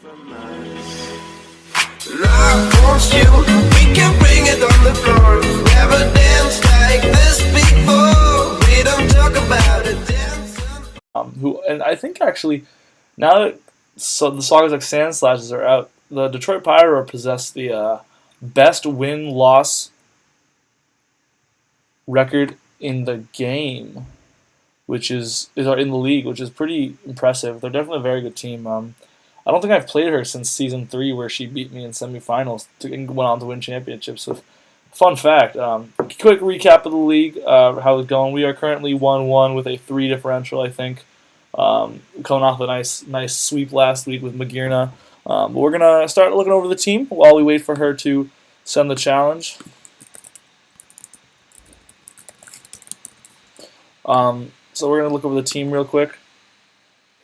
I want you, we can bring it on the floor. Never danced like this before. We don't talk about it. And I think actually now that the sagas like Sand Slashes are out, the Detroit Pyroar possess the best win-loss record in the game, which is in the league, which is pretty impressive. They're definitely a very good team. I don't think I've played her since Season 3, where she beat me in semifinals and went on to win championships. So, fun fact, quick recap of the league, how it's going. We are currently 1-1 with a 3 differential, I think. Coming off a nice sweep last week with Magirna. But we're going to start looking over the team while we wait for her to send the challenge. So we're going to look over the team real quick.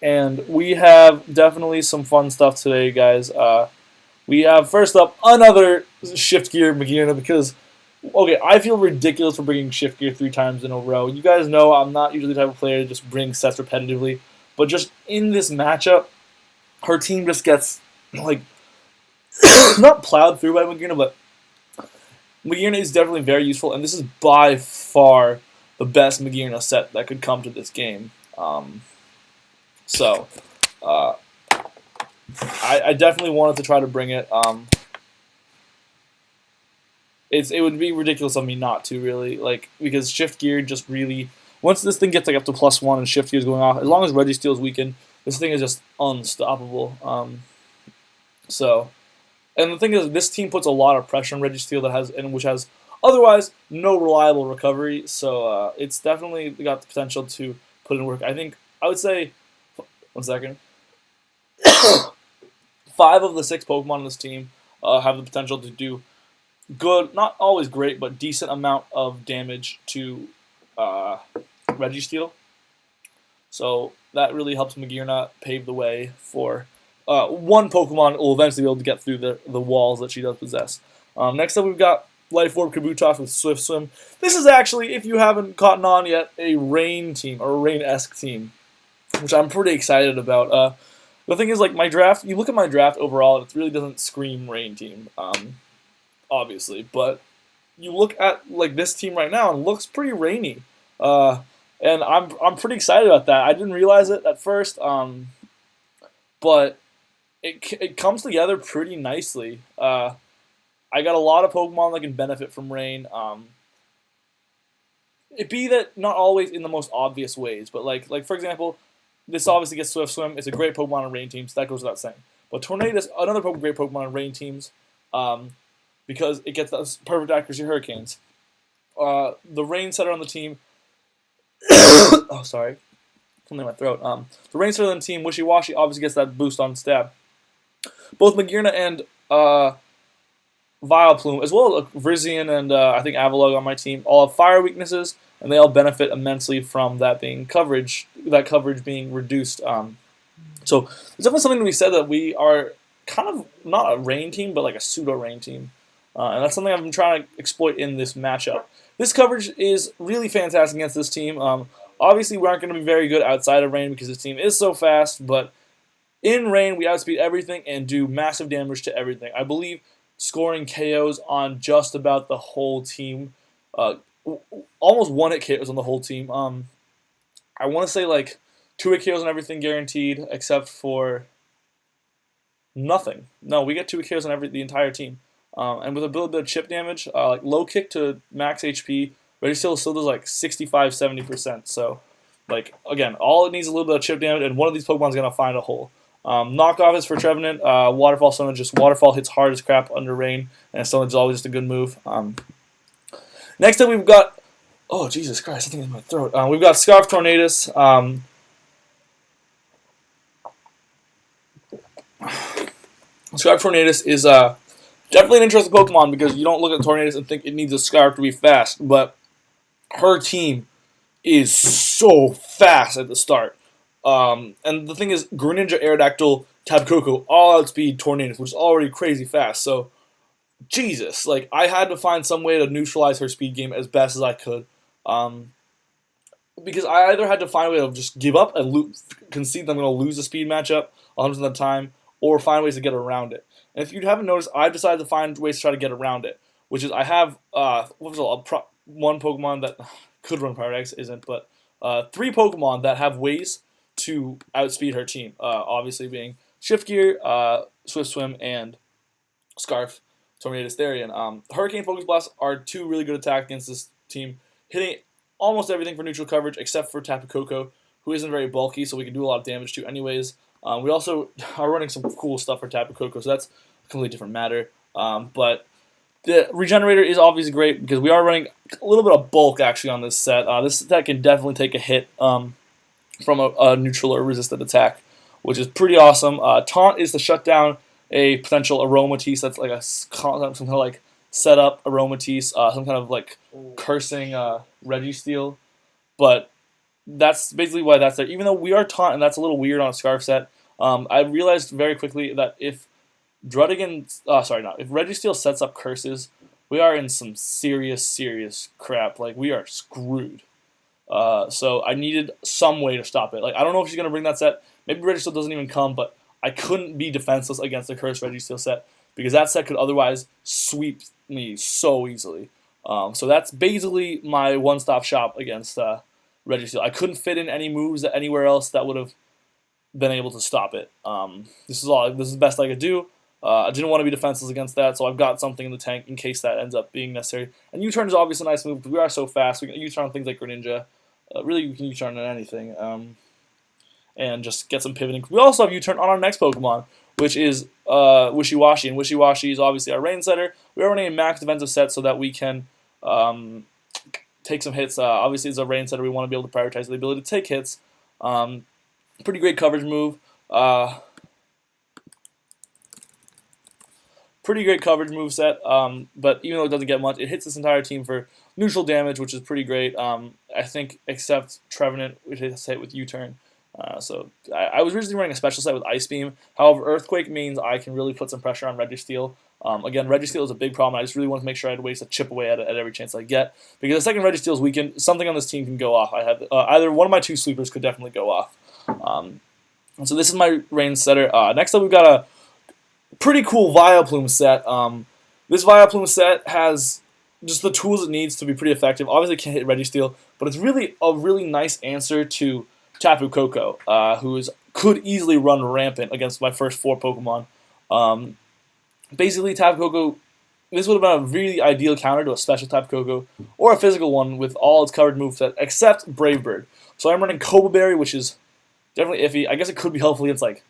And we have definitely some fun stuff today, guys. We have, first up, another shift gear Magirna because, okay, I feel ridiculous for bringing shift gear 3 times in a row. You guys know I'm not usually the type of player to just bring sets repetitively. But just in this matchup, her team just gets, like, not plowed through by Magirna, but Magirna is definitely very useful. And this is by far the best Magirna set that could come to this game. So, I definitely wanted to try to bring it. It would be ridiculous of me not to, really, like, because shift gear just really, once this thing gets like up to +1 and shift gear is going off, as long as Registeel is weakened, this thing is just unstoppable. And the thing is, this team puts a lot of pressure on Registeel which has otherwise no reliable recovery. So it's definitely got the potential to put in work. I would say. 1 second. 5 of the 6 Pokemon on this team have the potential to do good, not always great, but decent amount of damage to Registeel. So that really helps Magirna pave the way for one Pokemon will eventually be able to get through the walls that she does possess. Next up, we've got Life Orb Kabutops with Swift Swim. This is actually, if you haven't caught on yet, a Rain team, or a Rain-esque team, which I'm pretty excited about. The thing is, like, my draft, you look at my draft overall, it really doesn't scream Rain team, obviously, but you look at, like, this team right now, and it looks pretty rainy, and I'm pretty excited about that. I didn't realize it at first, but it comes together pretty nicely. I got a lot of Pokemon that can benefit from Rain. It be that not always in the most obvious ways, but like for example, this obviously gets Swift Swim. It's a great Pokemon on Rain teams. That goes without saying. But Tornadus, another great Pokemon on Rain teams, because it gets those perfect accuracy Hurricanes. The Rain setter on the team. Oh, sorry, something in my throat. The Rain setter on the team, Wishy Washy, obviously gets that boost on stab. Both Magirna and Vileplume, as well as Virizion and I think Avalugg on my team, all have fire weaknesses, and they all benefit immensely from that coverage being reduced. So there's definitely something to be said that we are kind of not a Rain team, but like a pseudo-Rain team. And that's something I've been trying to exploit in this matchup. This coverage is really fantastic against this team. Obviously, we aren't going to be very good outside of Rain because this team is so fast, but in Rain, we outspeed everything and do massive damage to everything. I believe scoring KOs on just about the whole team. Almost 1-hit KOs on the whole team. I want to say like 2-hit KOs on everything guaranteed, except for nothing. No, we get 2-hit KOs on the entire team. And with a little bit of chip damage, like low kick to max HP, Registeel still does like 65-70%. So, like, again, all it needs is a little bit of chip damage, and one of these Pokemon is going to find a hole. Knockoff is for Trevenant. Waterfall Stone, just Waterfall hits hard as crap under Rain, and Stone is always just a good move. Next up, we've got, oh Jesus Christ, I think it's in my throat. We've got Scarf Tornadus. Scarf Tornadus is definitely an interesting Pokemon because you don't look at Tornadus and think it needs a Scarf to be fast, but her team is so fast at the start. And the thing is, Greninja, Aerodactyl, Tabcoco all outspeed Tornadus, which is already crazy fast. So, Jesus, like, I had to find some way to neutralize her speed game as best as I could. Because I either had to find a way to just give up and concede that I'm going to lose the speed matchup 100% of the time, or find ways to get around it. And if you haven't noticed, I've decided to find ways to try to get around it, which is I have one Pokemon that could run Pyroar X, isn't, but 3 Pokemon that have ways to outspeed her team. Obviously being Shift Gear, Swift Swim, and Scarf, Tornadus, Therian. Hurricane, Focus Blast are 2 really good attacks against this team, hitting almost everything for neutral coverage except for Tapu Koko, who isn't very bulky, so we can do a lot of damage to anyways. We also are running some cool stuff for Tapu Koko, so that's a completely different matter. But the Regenerator is obviously great because we are running a little bit of bulk actually on this set. This set can definitely take a hit from a neutral or resistant attack, which is pretty awesome. Taunt is to shut down a potential Aromatisse that's like some kind of like setup Aromatisse, some kind of like cursing Registeel, but that's basically why that's there. Even though we are Taunt, and that's a little weird on a Scarf set, I realized very quickly that if if Registeel sets up curses, we are in some serious crap. Like, we are screwed. So I needed some way to stop it. Like, I don't know if she's gonna bring that set. Maybe Registeel doesn't even come, but I couldn't be defenseless against the Cursed Registeel set because that set could otherwise sweep me so easily. So that's basically my one-stop shop against Registeel. I couldn't fit in any moves anywhere else that would have been able to stop it. This is the best I could do. I didn't want to be defenseless against that, so I've got something in the tank in case that ends up being necessary. And U-turn is obviously a nice move because we are so fast. We can U-turn on things like Greninja. Really, we can U-turn on anything. And just get some pivoting. We also have U-turn on our next Pokemon, which is Wishy-Washy. And Wishy-Washy is obviously our rain setter. We are running a max defensive set so that we can take some hits. Obviously, it's a rain setter. We want to be able to prioritize the ability to take hits. Pretty great coverage move. Pretty great coverage move set, but even though it doesn't get much, it hits this entire team for neutral damage, which is pretty great. I think except Trevenant, which hits hit with U-turn. So I was originally running a special set with Ice Beam. However, Earthquake means I can really put some pressure on Registeel. Again, Registeel is a big problem. I just really want to make sure I had ways to chip away at it at every chance I get. Because the second Registeel is weakened, something on this team can go off. I have either one of my 2 sweepers could definitely go off. And so this is my rain setter. Next up, we've got a pretty cool Vileplume set. This Vileplume set has just the tools it needs to be pretty effective. Obviously, it can't hit Registeel, but it's really a really nice answer to Tapu Koko, who could easily run rampant against my first 4 Pokemon. Basically, Tapu Koko, this would have been a really ideal counter to a special Tapu Koko, or a physical one with all its covered moveset, except Brave Bird. So I'm running Cobra Berry, which is definitely iffy. I guess it could be helpful against like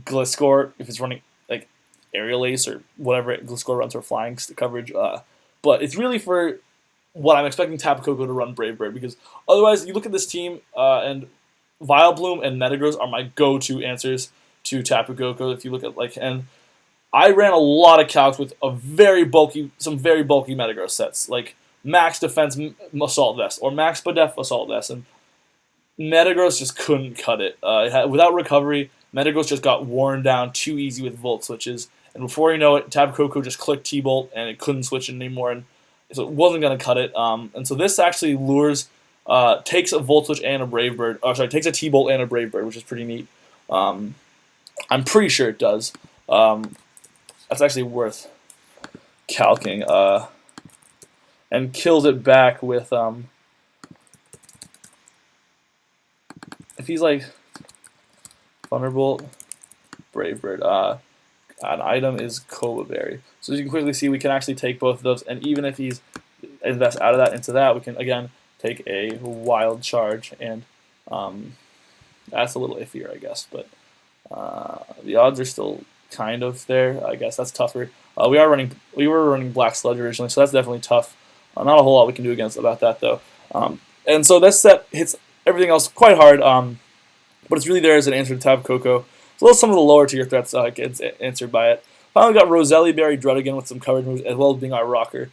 Gliscor if it's running like Aerial Ace or whatever Gliscor runs for flying coverage. But it's really for what I'm expecting Tapu Koko to run Brave Bird, because otherwise you look at this team and Vileplume and Metagross are my go-to answers to Tapu Koko. If you look at and I ran a lot of calcs with some very bulky Metagross sets, like Max Defense Assault Vest or Max Spadef Assault Vest, and Metagross just couldn't cut it. Without recovery, Metagross just got worn down too easy with Volt switches, and before you know it, Tapu Koko just clicked T-Bolt and it couldn't switch it anymore, and so it wasn't going to cut it. And so this actually takes a Volt Switch and a Brave Bird. Oh, sorry, takes a T-Bolt and a Brave Bird, which is pretty neat. I'm pretty sure it does. That's actually worth calcing. And kills it back with if he's like Thunderbolt, Brave Bird. An item is Cobra Berry. So as you can quickly see, we can actually take both of those, and even if he's invest out of that into that, we can again take a Wild Charge, and that's a little iffier, I guess, but the odds are still kind of there. I guess that's tougher. We were running Black Sludge originally, so that's definitely tough. Not a whole lot we can do about that though. And so this set hits everything else quite hard, but it's really there as an answer to Tapu Koko. As well as some of the lower tier threats gets answered by it. Finally got Roselli Berry Druddigan with some coverage moves, as well as being our rocker.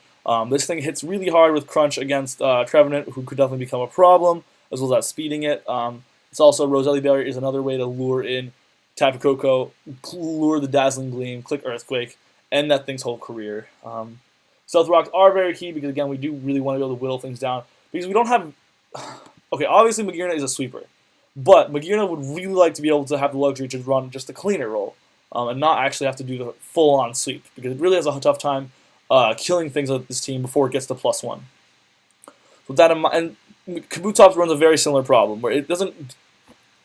This thing hits really hard with Crunch against Trevenant, who could definitely become a problem, as well as speeding it. It's also Roselli Berry is another way to lure in Tapu Koko, lure the Dazzling Gleam, click Earthquake, end that thing's whole career. Stealth Rocks are very key because, again, we do really want to be able to whittle things down. Because we don't have... Okay, obviously Magearna is a sweeper. But Magearna would really like to be able to have the luxury to run just a cleaner roll. and not actually have to do the full-on sweep, because it really has a tough time killing things with this team before it gets to +1. With that in mind, and Kabutops runs a very similar problem, where it doesn't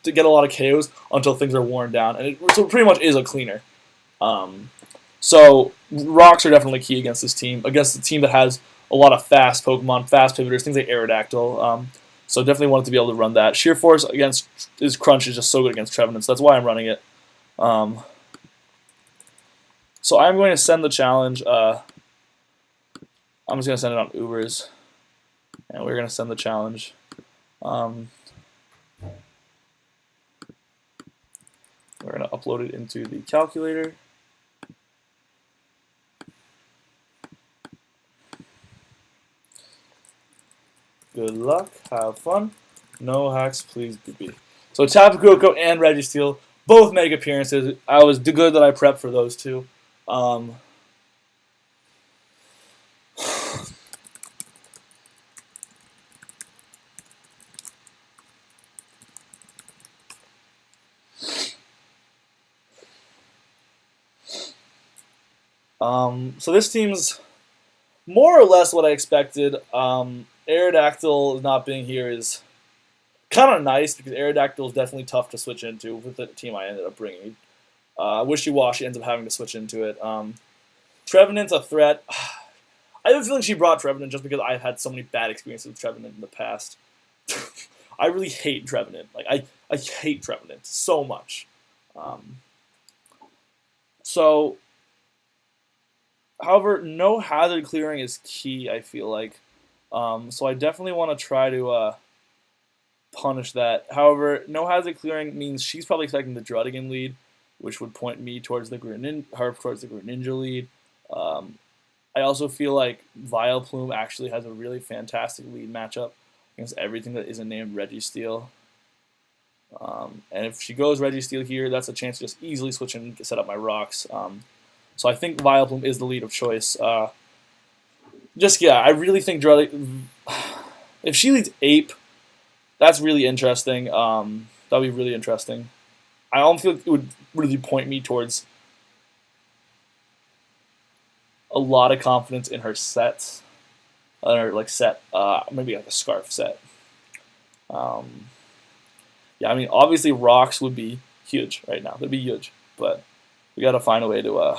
get a lot of KOs until things are worn down, and so it pretty much is a cleaner. So rocks are definitely key against this team, against a team that has a lot of fast Pokemon, fast pivotters, things like Aerodactyl. So definitely wanted to be able to run that. Sheer Force against his Crunch is just so good against Trevenant, so that's why I'm running it. So I'm going to send the challenge. I'm just going to send it on Ubers, and we're going to send the challenge. We're going to upload it into the calculator. Good luck, have fun. No hacks, please, BB. So Tapu Koko and Registeel both make appearances. I was good that I prepped for those two. So this team's more or less what I expected. Aerodactyl not being here is kind of nice, because Aerodactyl is definitely tough to switch into with the team I ended up bringing. Wishy-Washy ends up having to switch into it. Trevenant's a threat. I have a feeling she brought Trevenant just because I've had so many bad experiences with Trevenant in the past. I really hate Trevenant. Like, I hate Trevenant so much. However, no hazard clearing is key, I feel like. So I definitely want to try to punish that. However, no hazard clearing means she's probably expecting the Druddigan lead, which would point me towards the Greninja lead. I also feel like Vileplume actually has a really fantastic lead matchup against everything that isn't named Registeel. And if she goes Registeel here, that's a chance to just easily switch and set up my rocks. So I think Vileplume is the lead of choice. I really think if she leads Ape, that's really interesting. That would be really interesting. I don't feel like it would really point me towards a lot of confidence in her sets, or like maybe like a Scarf set. Yeah, I mean, obviously rocks would be huge right now. They'd be huge, but we got to find a way to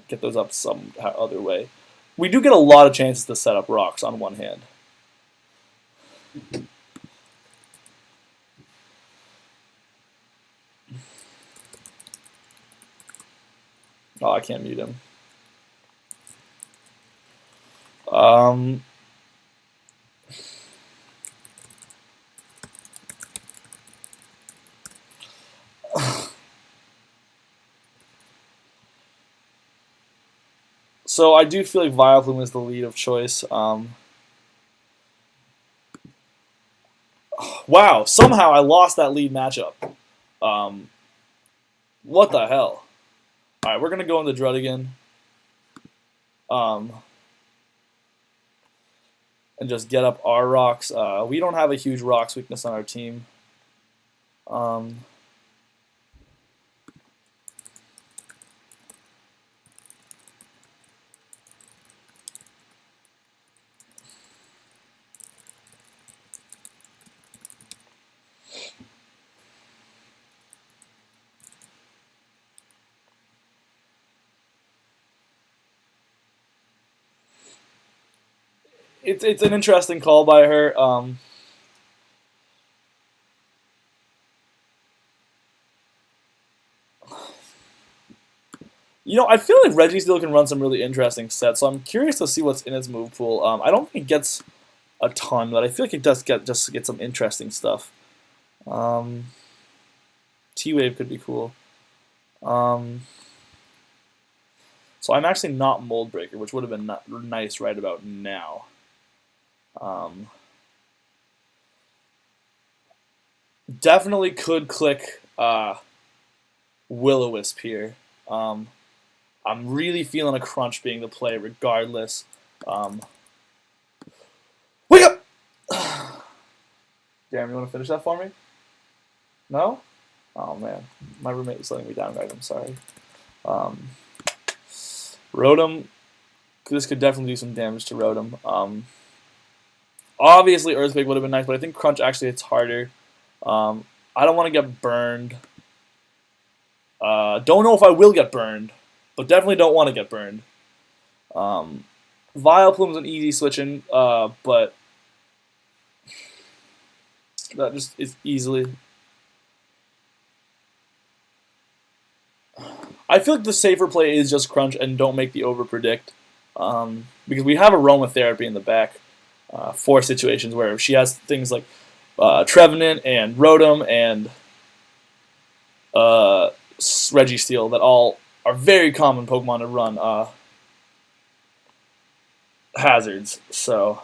get those up some other way. We do get a lot of chances to set up rocks on one hand. Oh, I can't mute him. So I do feel like Vileplume is the lead of choice. Wow, somehow I lost that lead matchup. What the hell? Alright, we're going to go in the Druddigan. And just get up our rocks. We don't have a huge rocks weakness on our team. It's an interesting call by her. You know, I feel like Registeel can run some really interesting sets, so I'm curious to see what's in its move pool. I don't think it gets a ton, but I feel like it does get some interesting stuff. T-Wave could be cool. So I'm actually not Mold Breaker, which would have been nice right about now. Definitely could click Will-O-Wisp here. I'm really feeling a Crunch being the play regardless. Wake up! Damn, you want to finish that for me? No? Oh man, my roommate is letting me down, guys. I'm sorry. Rotom, this could definitely do some damage to Rotom. Obviously, Earthquake would have been nice, but I think Crunch actually hits harder. I don't want to get burned. Don't know if I will get burned, but definitely don't want to get burned. Vileplume's an easy switch-in, but that just is easily. I feel like the safer play is just Crunch and don't make the over-predict, because we have Aromatherapy in the back for situations where she has things like Trevenant and Rotom and Registeel that all are very common Pokemon to run hazards. So,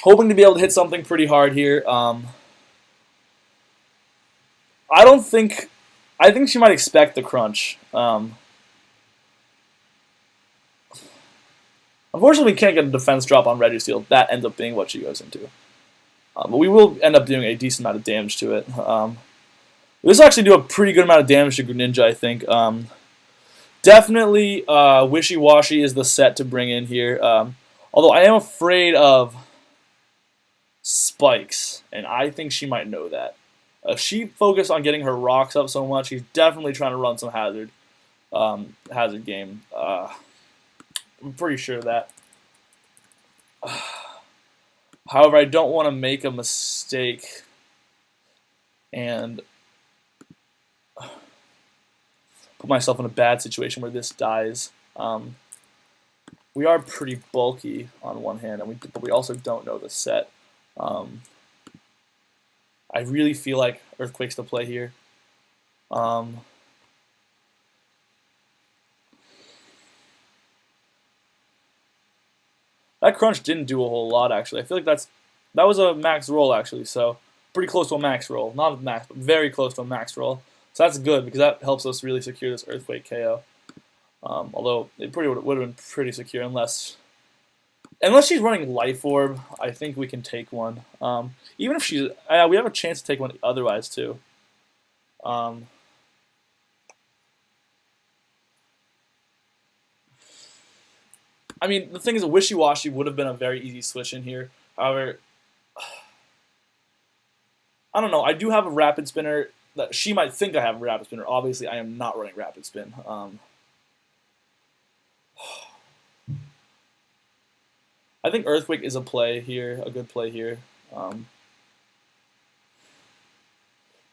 hoping to be able to hit something pretty hard here. I think she might expect the Crunch. Unfortunately, we can't get a defense drop on Registeel. That ends up being what she goes into. But we will end up doing a decent amount of damage to it. This will actually do a pretty good amount of damage to Greninja, I think. Definitely Wishy-Washy is the set to bring in here. Although I am afraid of Spikes, and I think she might know that. If she focused on getting her rocks up so much, she's definitely trying to run some hazard game. I'm pretty sure of that. However, I don't want to make a mistake and put myself in a bad situation where this dies. We are pretty bulky on one hand, but we also don't know the set. I really feel like Earthquake's the play here. That Crunch didn't do a whole lot, actually. I feel like that was a max roll, actually, so pretty close to a max roll. Not a max, but very close to a max roll. So that's good, because that helps us really secure this Earthquake KO. Although, it would have been pretty secure unless she's running Life Orb, I think we can take one. Even if she's... we have a chance to take one otherwise, too. I mean, the thing is, a Wishy-Washy would have been a very easy switch in here. However, I don't know. I do have a Rapid Spinner. That she might think I have a Rapid Spinner. Obviously, I am not running Rapid Spin. I think Earthquake is a play here, a good play here.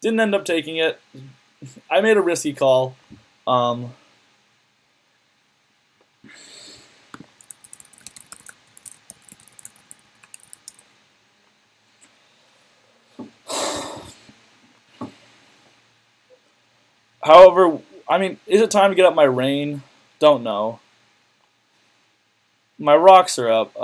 Didn't end up taking it. I made a risky call. However, I mean, is it time to get up my rain? Don't know. My rocks are up.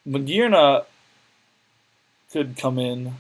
Magearna could come in.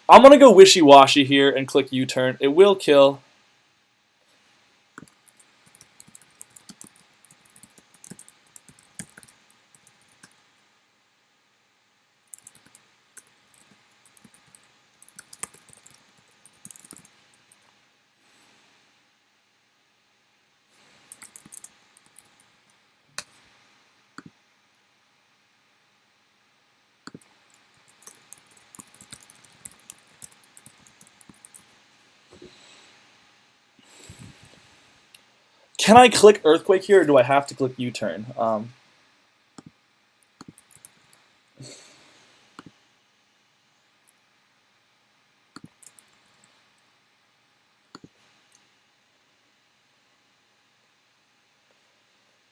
I'm going to go Wishy-Washy here and click U-turn. It will kill. Can I click Earthquake here, or do I have to click U-turn?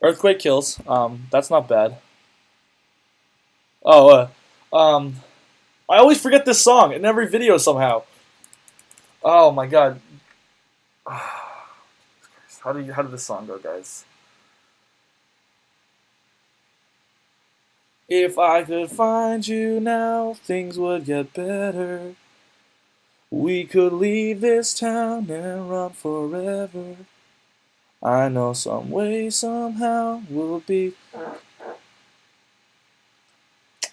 Earthquake kills. That's not bad. Oh, I always forget this song in every video somehow. Oh my god. How did this song go, guys? If I could find you now, things would get better. We could leave this town and run forever. I know some way, somehow, we'll be.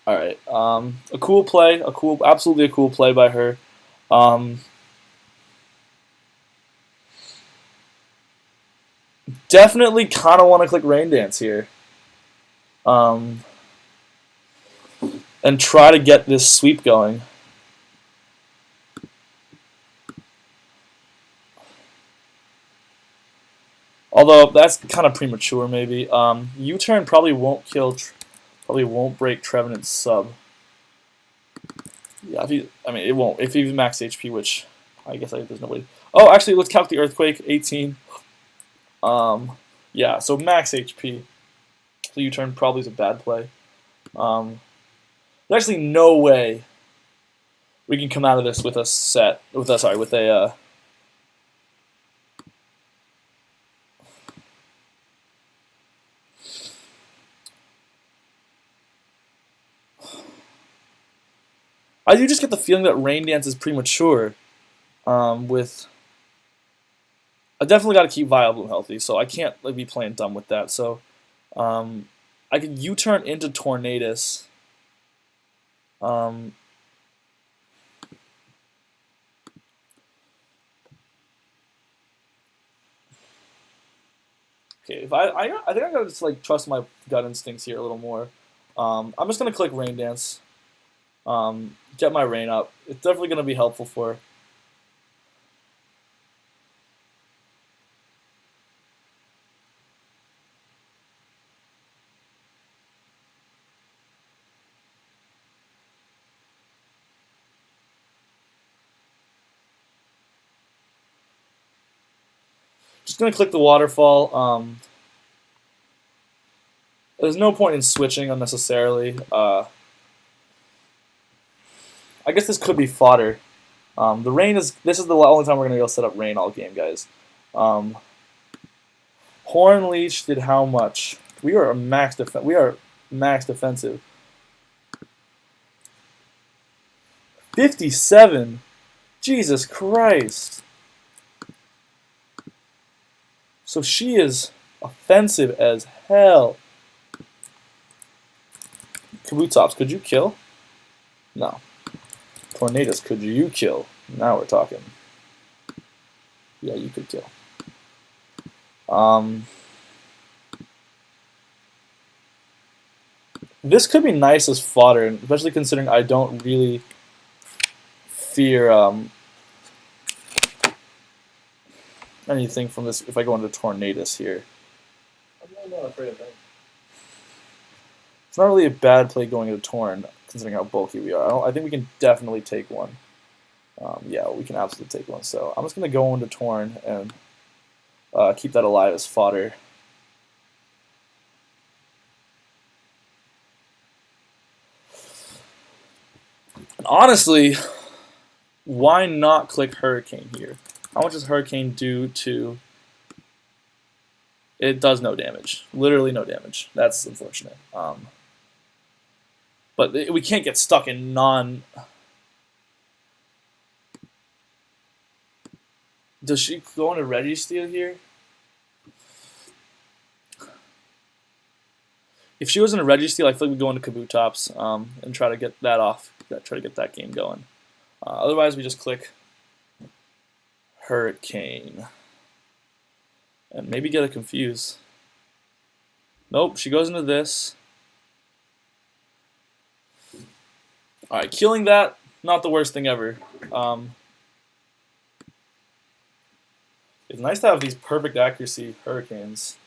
Alright, a cool play, absolutely a cool play by her. Definitely kind of want to click Rain Dance here. And try to get this sweep going. Although that's kind of premature, maybe. U-turn probably won't kill, probably won't break Trevenant's sub. Yeah, it won't. If he's max HP, which I guess there's no way. Oh, actually, let's count the earthquake. 18. Yeah, so max HP. So U-turn probably is a bad play. There's actually no way we can come out of this with a set. With a. I do just get the feeling that Rain Dance is premature. I definitely got to keep Vileplume healthy, so I can't be playing dumb with that. So I could U-turn into Tornadus. Okay, if I think I gotta just trust my gut instincts here a little more. I'm just gonna click Rain Dance. Get my rain up. It's definitely gonna be helpful for her. Just gonna click the waterfall. There's no point in switching unnecessarily. I guess this could be fodder. The rain is. This is the only time we're gonna go set up rain all game, guys. Horn Leech did how much? We are max defensive. 57. Jesus Christ. So she is offensive as hell. Kabutops, could you kill? No. Tornadus, could you kill? Now we're talking. Yeah, you could kill. This could be nice as fodder, especially considering I don't really fear anything from this if I go into Tornadus here. I'm not afraid of that. It's not really a bad play going into Torn, considering how bulky we are. I think we can definitely take one. Yeah, we can absolutely take one. So I'm just going to go into Torn and keep that alive as fodder. And honestly, why not click Hurricane here? How much does Hurricane do to... It does no damage. Literally no damage. That's unfortunate. But we can't get stuck in non... Does she go into Registeel here? If she was in a Registeel, I feel like we'd go into Kabutops and try to get that off. Try to get that game going. Otherwise, we just click Hurricane. And maybe get a Confuse. Nope, she goes into this. Alright, killing that, not the worst thing ever. It's nice to have these perfect accuracy Hurricanes.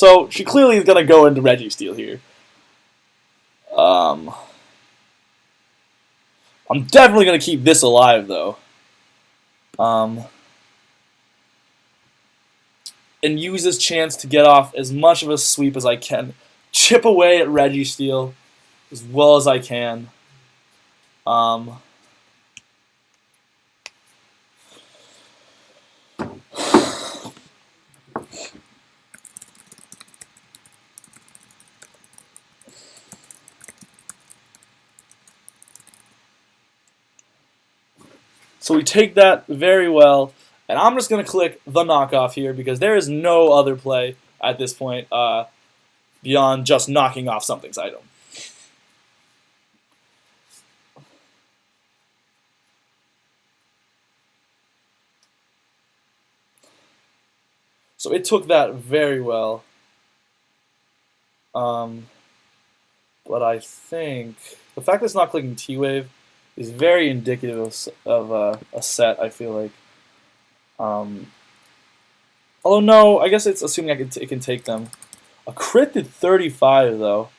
So she clearly is gonna go into Registeel here. I'm definitely gonna keep this alive though. And use this chance to get off as much of a sweep as I can. Chip away at Registeel as well as I can. So we take that very well, and I'm just going to click the knockoff here because there is no other play at this point beyond just knocking off something's item. So it took that very well. But I think the fact that it's not clicking T-Wave is very indicative of a set, I feel like. Although, no, I guess it's assuming it can take them. A crit did 35, though.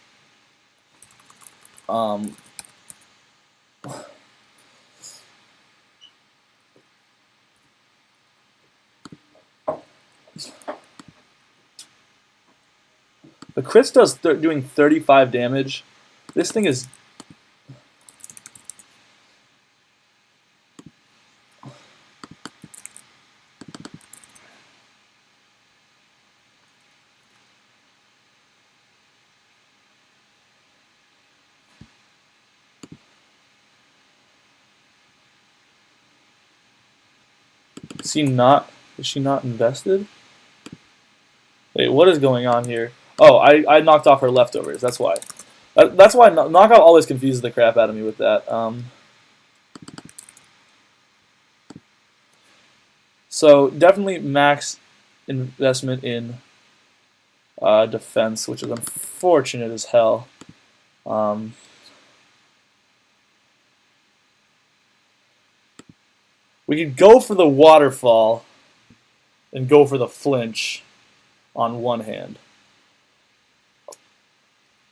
The crit does doing 35 damage. This thing is... Is she not invested? Wait, what is going on here? Oh, I knocked off her leftovers. That's why. That's why knockoff always confuses the crap out of me with that. So definitely max investment in defense, which is unfortunate as hell. We could go for the waterfall and go for the flinch on one hand.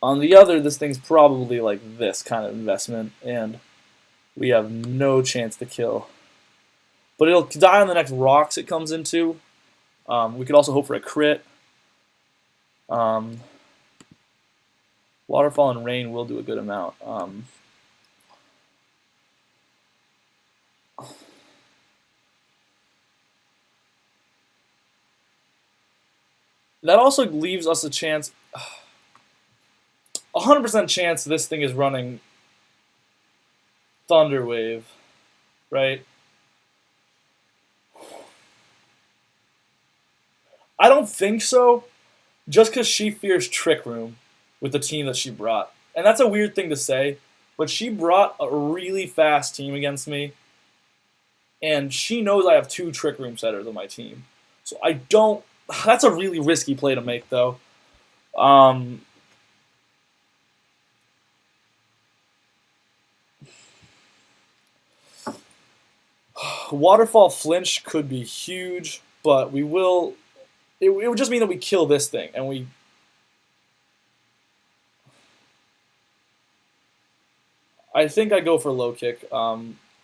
On the other, this thing's probably like this kind of investment, and we have no chance to kill. But it'll die on the next rocks it comes into. We could also hope for a crit. Waterfall and rain will do a good amount. That also leaves us a chance, 100% chance this thing is running Thunder Wave, right? I don't think so, just because she fears Trick Room with the team that she brought. And that's a weird thing to say, but she brought a really fast team against me, and she knows I have 2 Trick Room setters on my team. So I don't... That's a really risky play to make, though. Waterfall flinch could be huge, but we will... It would just mean that we kill this thing, and we... I think I go for low kick.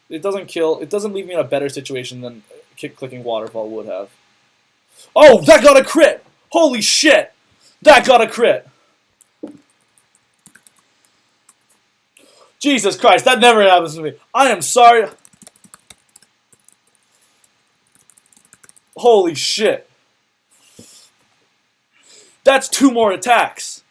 It doesn't kill... It doesn't leave me in a better situation than clicking waterfall would have. Oh, that got a crit! Holy shit! That got a crit! Jesus Christ, that never happens to me. I am sorry. Holy shit. That's 2 more attacks.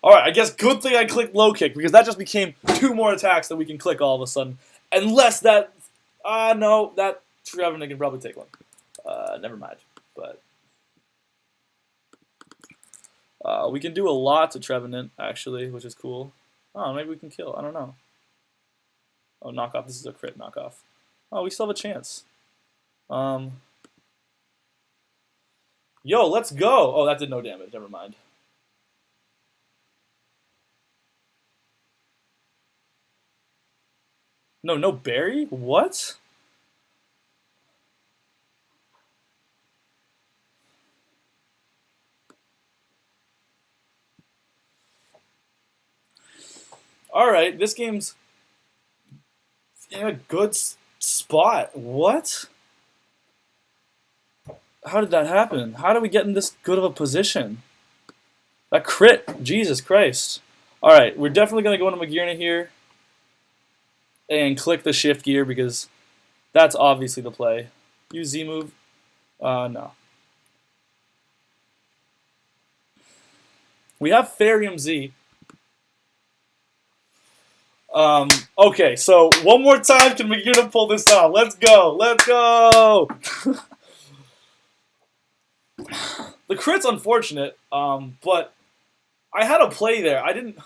Alright, I guess good thing I clicked low kick, because that just became 2 more attacks that we can click all of a sudden. Unless that... no, that Trevenant can probably take one. Never mind. But... we can do a lot to Trevenant, actually, which is cool. Oh, maybe we can kill. I don't know. Oh, knockoff. This is a crit knockoff. Oh, we still have a chance. Yo, let's go! Oh, that did no damage. Never mind. No, no berry? What? Alright, this game's in a good spot. What? How did that happen? How did we get in this good of a position? That crit! Jesus Christ. Alright, we're definitely going to go into Magirna here and click the shift gear because that's obviously the play. Use Z move? No. We have Farium Z. Okay, so one more time, can Magirna pull this off? Let's go! Let's go! The crit's unfortunate, but I had a play there. I didn't...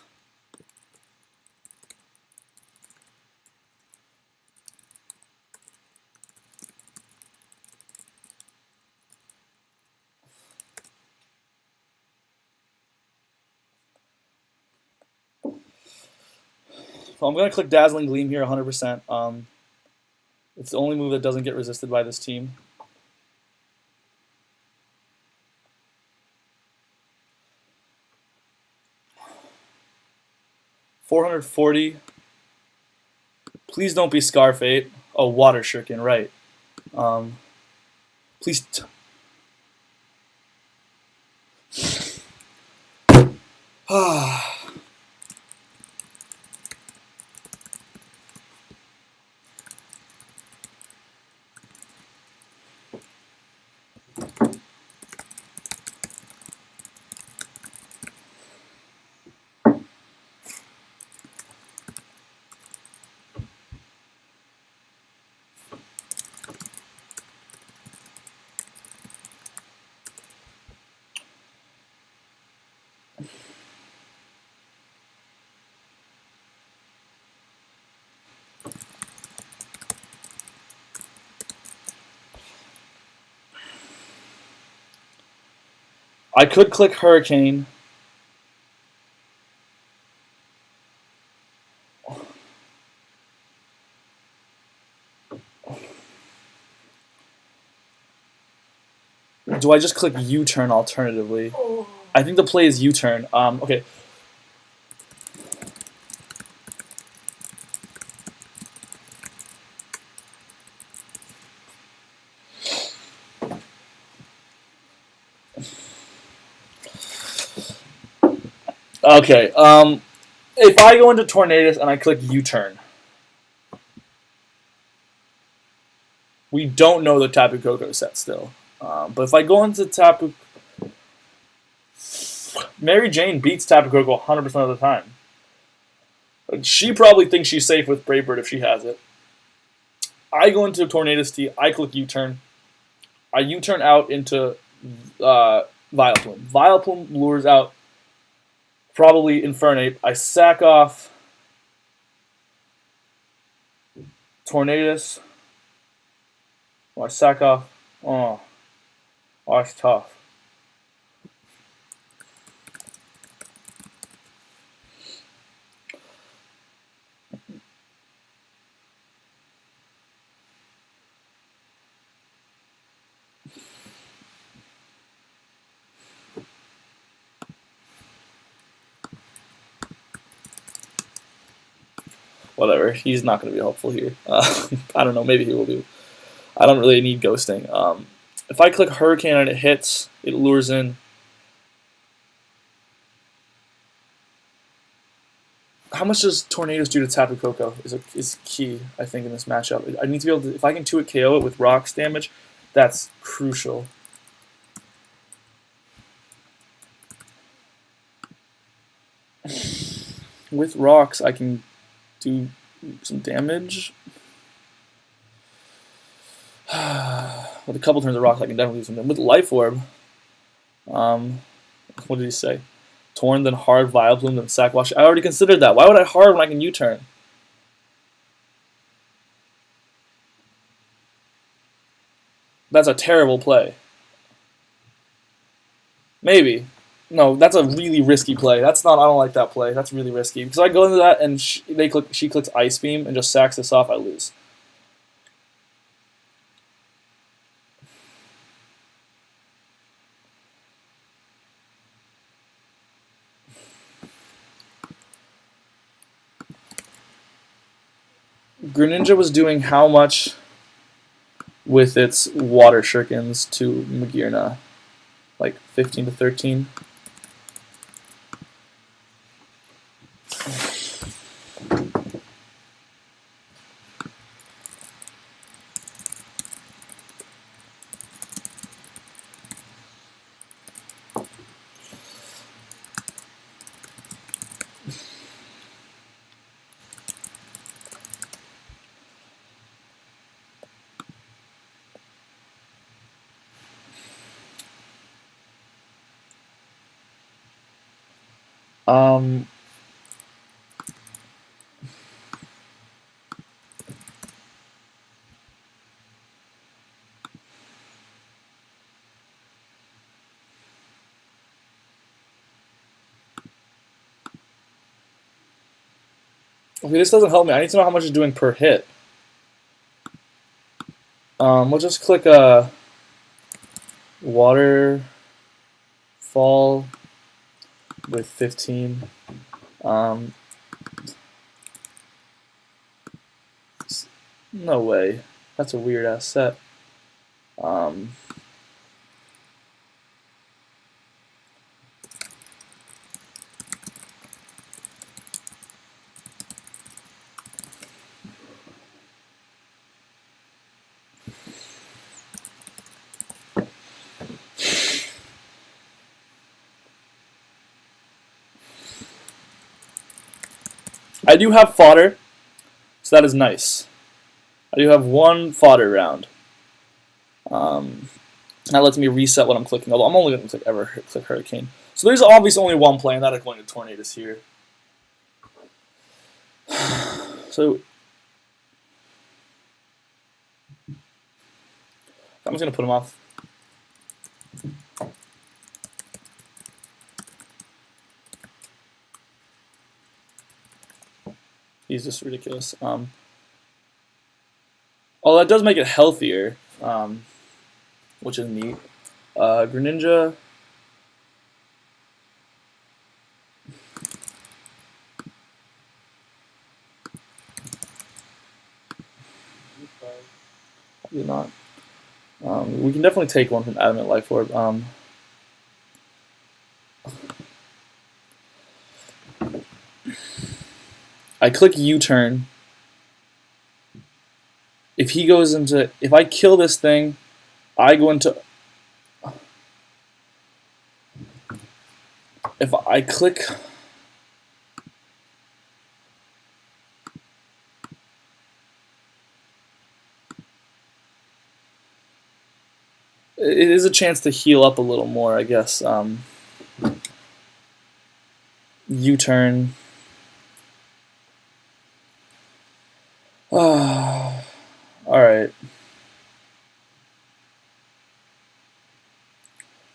So I'm going to click Dazzling Gleam here 100%. It's the only move that doesn't get resisted by this team. $440. Please don't be Scarfate. Oh, Water Shuriken, right. Please... I could click Hurricane. Do I just click U-turn alternatively? I think the play is U-turn. Okay. Okay, if I go into Tornadus and I click U-turn, we don't know the Tapu Koko set still. But if I go into Tapu... Mary Jane beats Tapu Koko 100% of the time. She probably thinks she's safe with Brave Bird if she has it. I go into Tornadus T, I click U-turn. I U-turn out into Vileplume. Vileplume lures out probably Infernape. I sack off Tornadus. Oh, I sack off. Oh, that's tough. Whatever, he's not going to be helpful here. I don't know, maybe he will be. I don't really need ghosting. If I click Hurricane and it hits, it lures in. How much does Tornadus do to Tapu Koko is key, I think, in this matchup. I need to be able to, if I can 2-hit KO it with rocks damage, that's crucial. With rocks, I can do some damage. With a couple turns of rocks, I can definitely do some damage. With Life Orb, what did he say? Torn, then hard, Vileplume, then Sackwash. I already considered that. Why would I hard when I can U-turn? That's a terrible play. Maybe. No, that's a really risky play. That's not. I don't like that play. That's really risky because I go into that and she clicks Ice Beam and just sacks this off. I lose. Greninja was doing how much with its water shurikens to Magearna? Like 15 to 13. Um, okay, this doesn't help me. I need to know how much it's doing per hit. We'll just click waterfall with 15. No way. That's a weird ass set. I do have fodder, so that is nice. I do have one fodder round. That lets me reset what I'm clicking, although I'm only going to click Hurricane. So there's obviously only one play, and that is going to Tornadus here. So I'm just going to put him off. He's just ridiculous. Oh, that does make it healthier, which is neat. Greninja. Probably not. We can definitely take one from Adamant Life Orb. I click U-turn. If I kill this thing, I go into. If I click. It is a chance to heal up a little more, I guess. U-turn. Alright.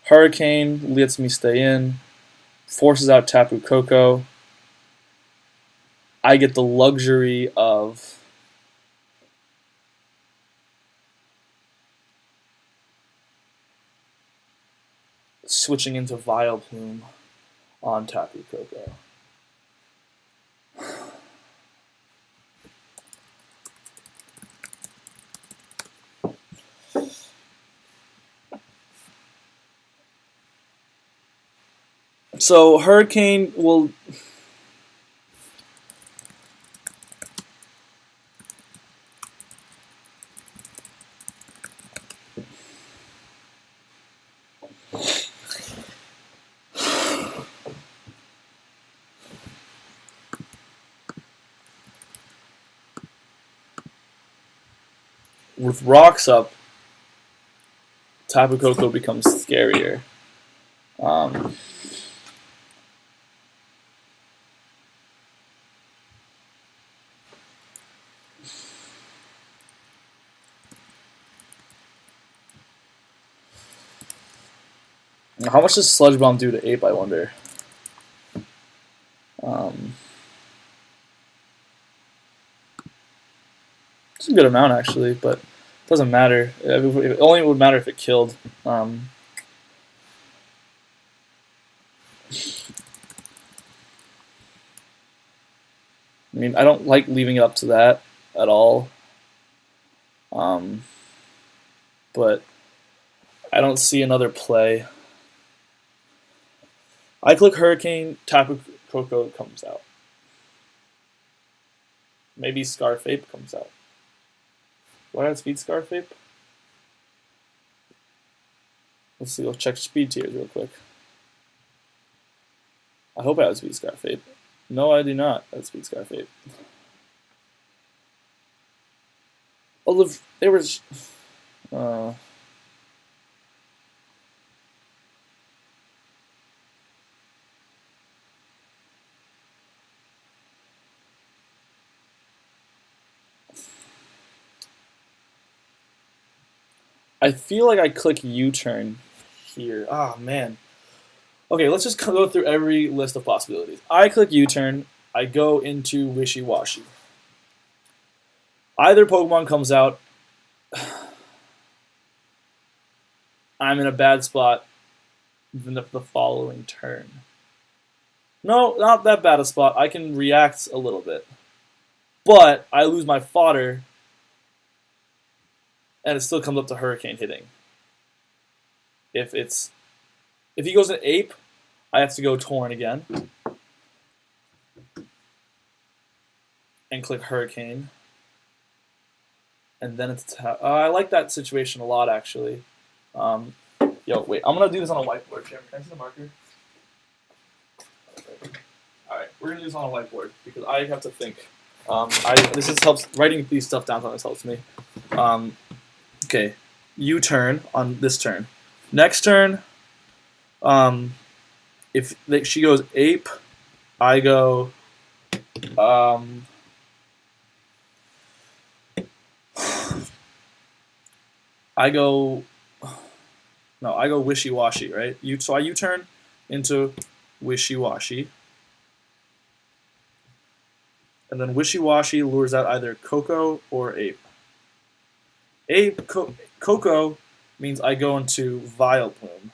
Hurricane lets me stay in. Forces out Tapu Koko. I get the luxury of switching into Vileplume on Tapu Koko. So Hurricane will. With rocks up, Tapu Koko becomes scarier. How much does Sludge Bomb do to Ape, I wonder? It's a good amount, actually, but it doesn't matter. It only would matter if it killed. I mean, I don't like leaving it up to that at all. But I don't see another play. I click Hurricane, Tapu Koko comes out. Maybe Scarfape comes out. Do I have speed Scarfape? Let's see, let's check speed tiers real quick. I hope I have speed Scarfape. No, I do not have speed Scarfape. Oh, there was... I feel like I click U-turn here. Ah, man. Okay, let's just go through every list of possibilities. I click U-turn. I go into Wishy-Washy. Either Pokemon comes out. I'm in a bad spot the following turn. No, not that bad a spot. I can react a little bit. But I lose my fodder, and it still comes up to Hurricane hitting. If he goes an Ape, I have to go Torn again. And click Hurricane. And then it's I like that situation a lot, actually. Yo, wait, I'm gonna do this on a whiteboard. Cameron, can I see the marker? Alright, we're gonna do this on a whiteboard because I have to think. This just helps, writing these stuff down sometimes helps me. Okay, U-turn on this turn. Next turn, if she goes Ape, I go, I go Wishy-Washy, right? So I U-turn into Wishy-Washy. And then Wishy-Washy lures out either Koko or Ape. Koko means I go into Vileplume.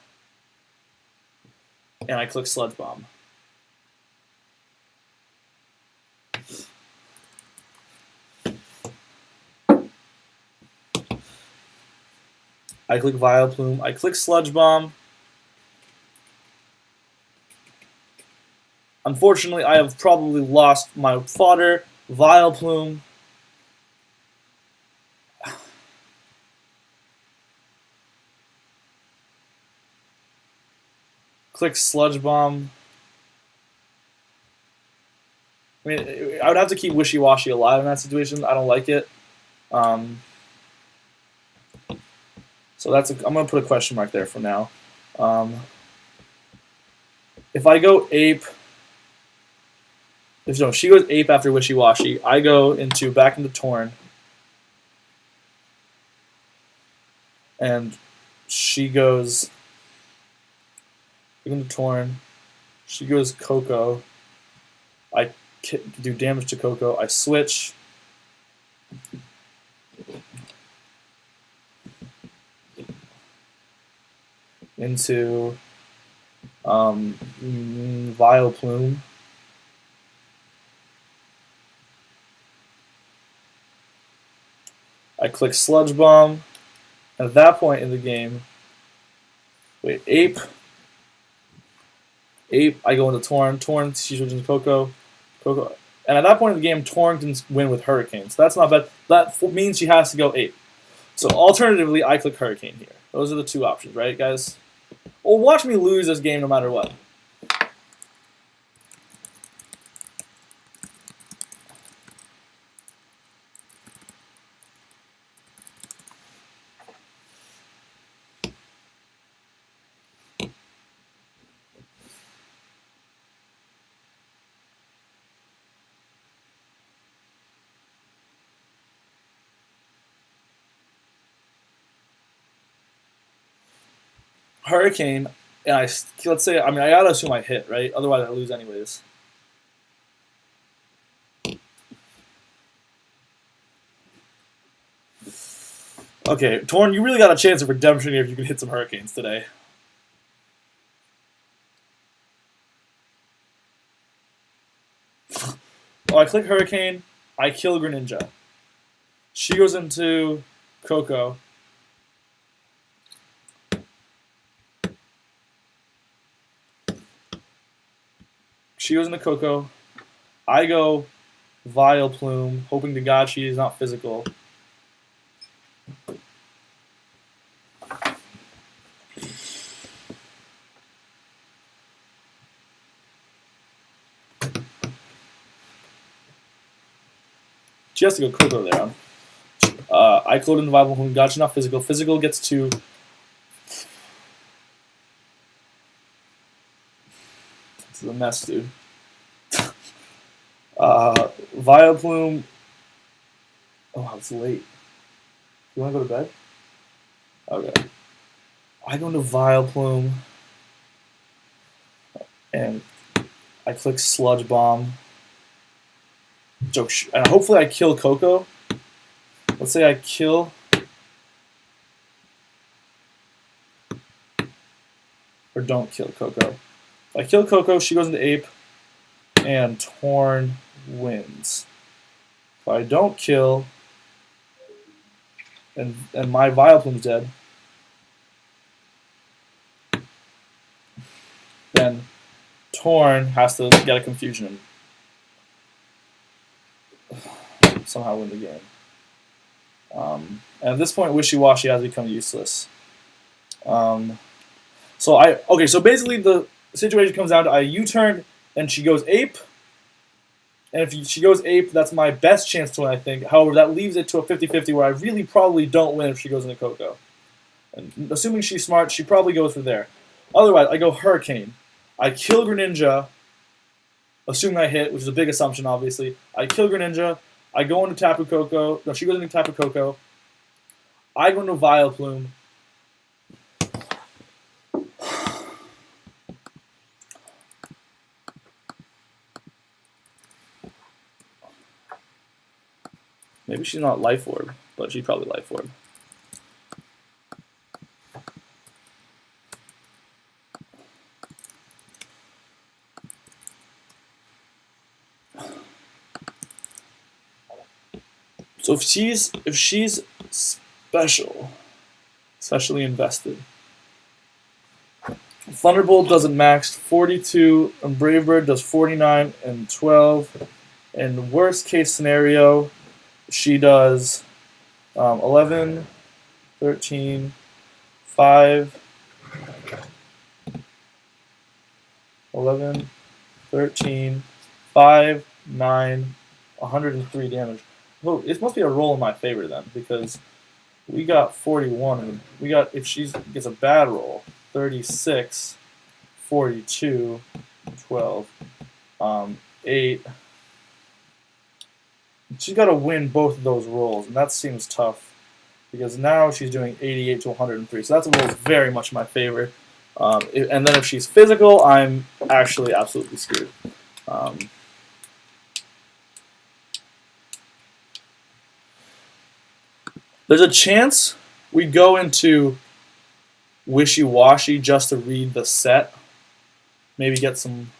And I click Sludge Bomb. I click Vileplume. I click Sludge Bomb. Unfortunately, I have probably lost my fodder. Vileplume. Click Sludge Bomb. I mean, I would have to keep Wishy-Washy alive in that situation. I don't like it. So I'm going to put a question mark there for now. If I go Ape... No, she goes Ape after Wishy-Washy. I go back into Torn. And she goes into Torn. She goes Koko. I do damage to Koko. I switch. Into Vileplume. I click Sludge Bomb. At that point in the game, Ape, I go into Torn. Torn, she switches into Koko. And at that point in the game, Torn can win with Hurricane. So that's not bad. That means she has to go Ape. So alternatively, I click Hurricane here. Those are the two options, right, guys? Well, watch me lose this game no matter what. Hurricane, and let's say, I mean, I gotta assume I hit, right? Otherwise I lose anyways. Okay, Torn, you really got a chance of redemption here if you can hit some hurricanes today. Oh, I click Hurricane, I kill Greninja. She goes into Coco. She goes into Coco. I go Vileplume, hoping to God she is not physical. She has to go Coco there. I clone in the Vileplume, God she's not physical. Physical gets to... This is a mess, dude. Vileplume... Oh, it's late. You want to go to bed? Okay. I go into Vileplume, and I click Sludge Bomb. And hopefully I kill Coco. Let's say I kill... Or don't kill Coco. If I kill Coco, she goes into Ape, and Torn wins. If I don't kill, and my Vileplume's dead, then Torn has to get a confusion and somehow win the game. And at this point, Wishy-Washy has become useless. So basically the situation comes down to I U-turn and she goes Ape. And if she goes Ape, that's my best chance to win, I think. However, that leaves it to a 50-50 where I really probably don't win if she goes into Coco. And assuming she's smart, she probably goes for there. Otherwise, I go Hurricane. I kill Greninja, assuming I hit, which is a big assumption, obviously. I kill Greninja. I go into Tapu Koko. No, she goes into Tapu Koko. I go into Vileplume. Maybe she's not Life Orb, but she's probably Life Orb. So if she's specially invested, Thunderbolt doesn't max 42, and Brave Bird does 49 and 12. And worst case scenario, she does 11, 13, 5, 11, 13, 5, 9, 103 damage. Oh, this must be a roll in my favor then, because we got 41. And we got, if she gets a bad roll, 36, 42, 12, 8. She's got to win both of those rolls, and that seems tough because now she's doing 88 to 103. So that's a roll very much in my favor. And then if she's physical, I'm actually absolutely screwed. There's a chance we go into Wishy-Washy just to read the set. Maybe get some...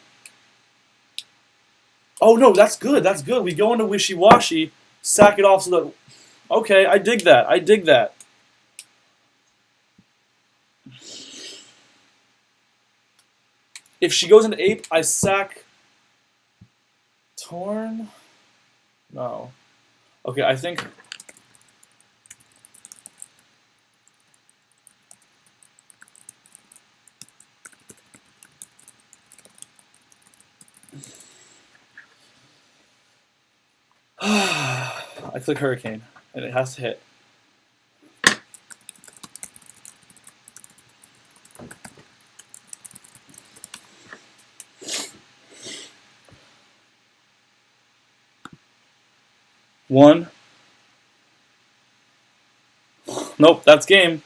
Oh, no, that's good. That's good. We go into Wishy-Washy, sack it off so that... Okay, I dig that. I dig that. If she goes into Ape, I sack... Torn? No. Okay, I think... I click Hurricane, and it has to hit. One. Nope, that's game.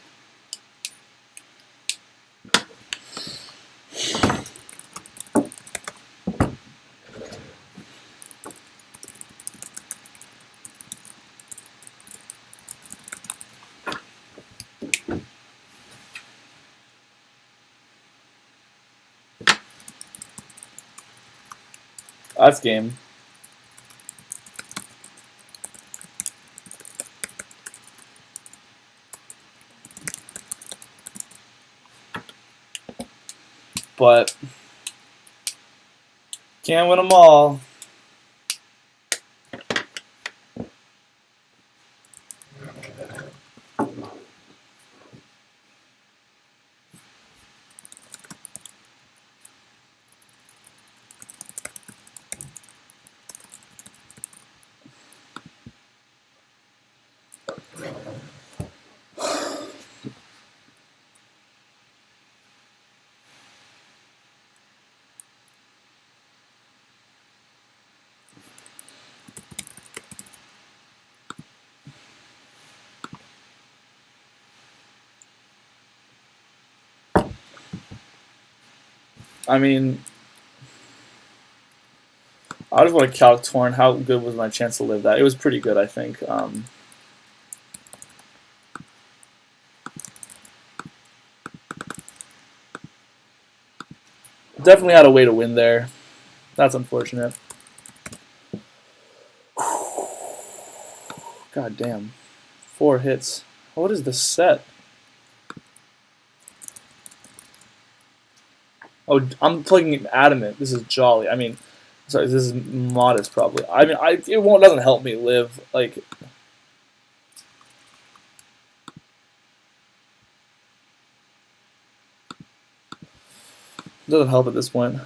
That's game. But can't win them all. I mean, I just want to calc torn. How good was my chance to live that? It was pretty good, I think. Definitely had a way to win there. That's unfortunate. God damn. 4 hits. What is the set? Oh, I'm plugging adamant. This is jolly. I mean, sorry, this is modest probably. I mean, it doesn't help me live. Like, it doesn't help at this point.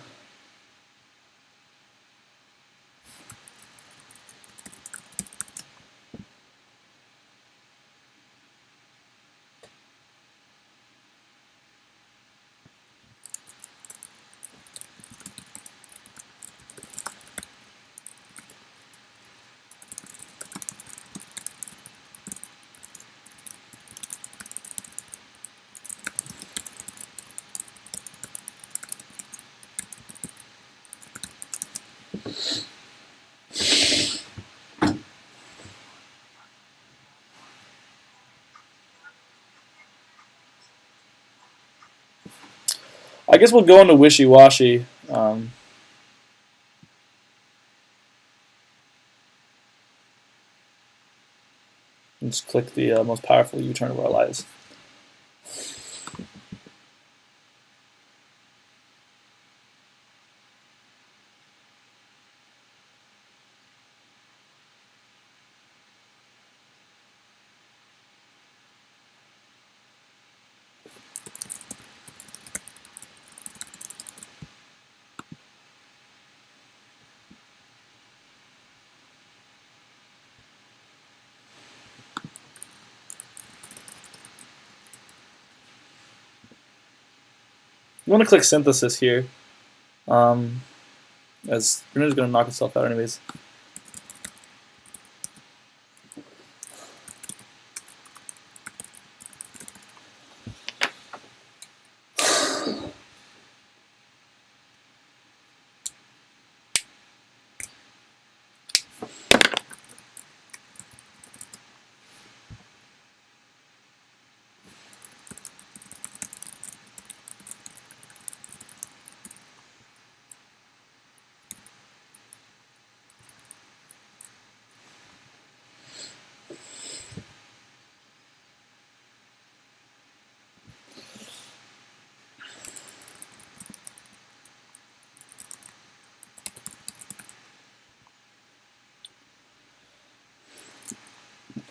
I guess we'll go into wishy-washy. Just click the most powerful U-turn of our lives. You want to click synthesis here, as Rene's going to knock itself out anyways.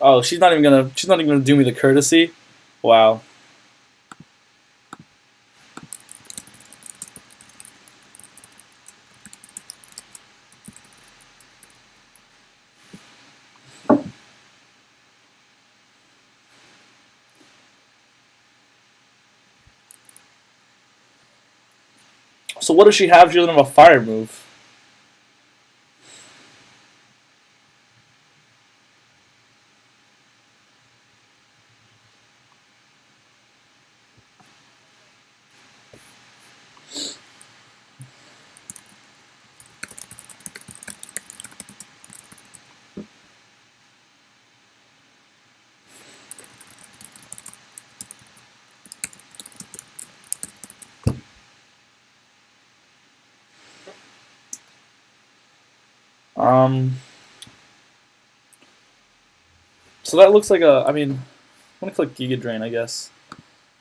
Oh, she's not even gonna do me the courtesy. Wow. So what does she have? She doesn't have a fire move. So that looks like a. I mean, I'm gonna click Giga Drain, I guess.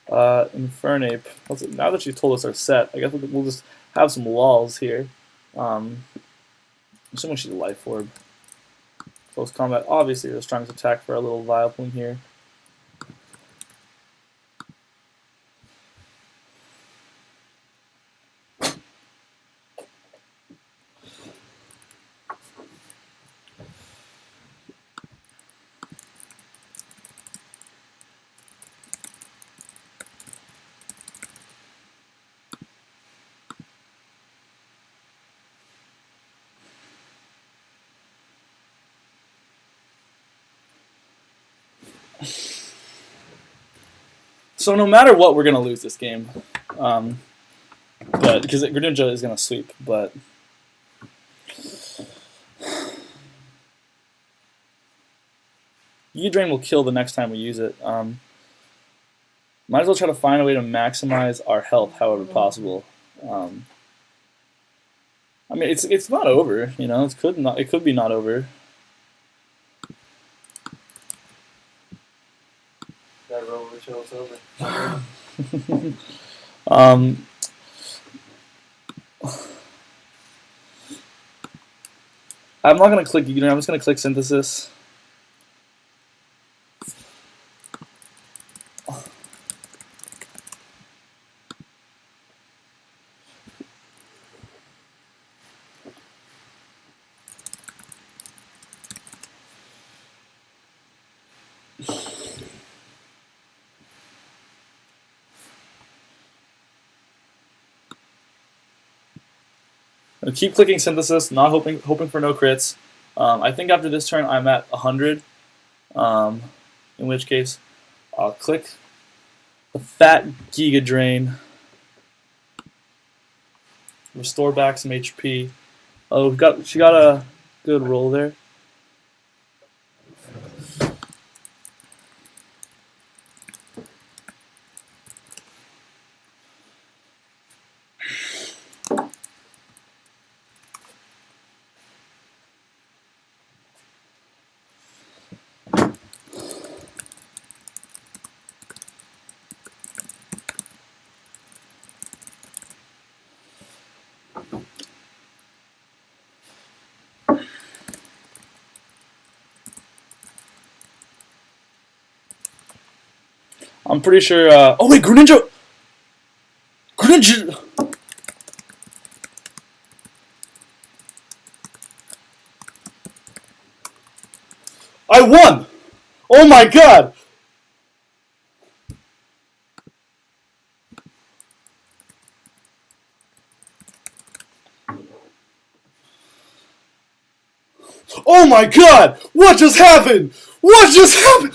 Infernape. Now that you told us our set, I guess we'll just have some walls here. I'm assuming she's a Life Orb. Close combat, obviously the strongest attack for our little Vileplume here. So no matter what, we're gonna lose this game, but because Greninja is gonna sweep. But Giga Drain will kill the next time we use it. Might as well try to find a way to maximize our health, however possible. I mean, it's not over, you know. It could be not over. That roll until it's over. I'm not gonna click Giga Drain. I'm just gonna click Synthesis. I'll keep clicking Synthesis, not hoping for no crits. I think after this turn I'm at 100, in which case I'll click the fat Giga Drain, restore back some HP. Oh, she got a good roll there. I'm pretty sure. Oh wait, Greninja! Greninja! I won! Oh my god! Oh my god! What just happened? What just happened?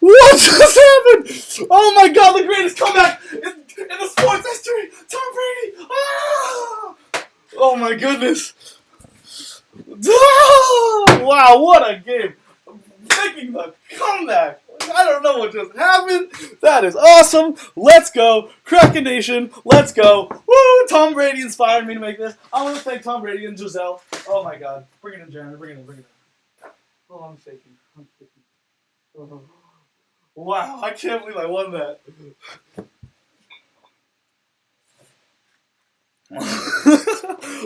What just happened? Oh my god, the greatest comeback in the sports history! Tom Brady! Ah! Oh my goodness! Ah! Wow, what a game! Making the comeback! I don't know what just happened. That is awesome. Let's go. Kraken Nation. Let's go. Woo! Tom Brady inspired me to make this. I want to thank Tom Brady and Giselle. Oh my god. Bring it in, Jeremy. Bring it in. Oh, I'm shaking. Oh. Wow, I can't believe I won that.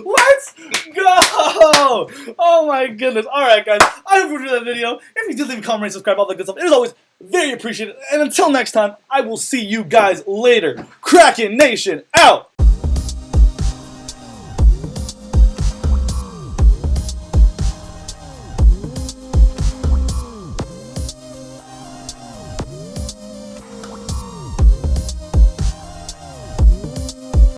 Let's go! Oh my goodness. Alright guys, I hope you enjoyed that video. If you did, leave a comment, subscribe, all that good stuff. It is always very appreciated. And until next time, I will see you guys later. Kraken Nation out!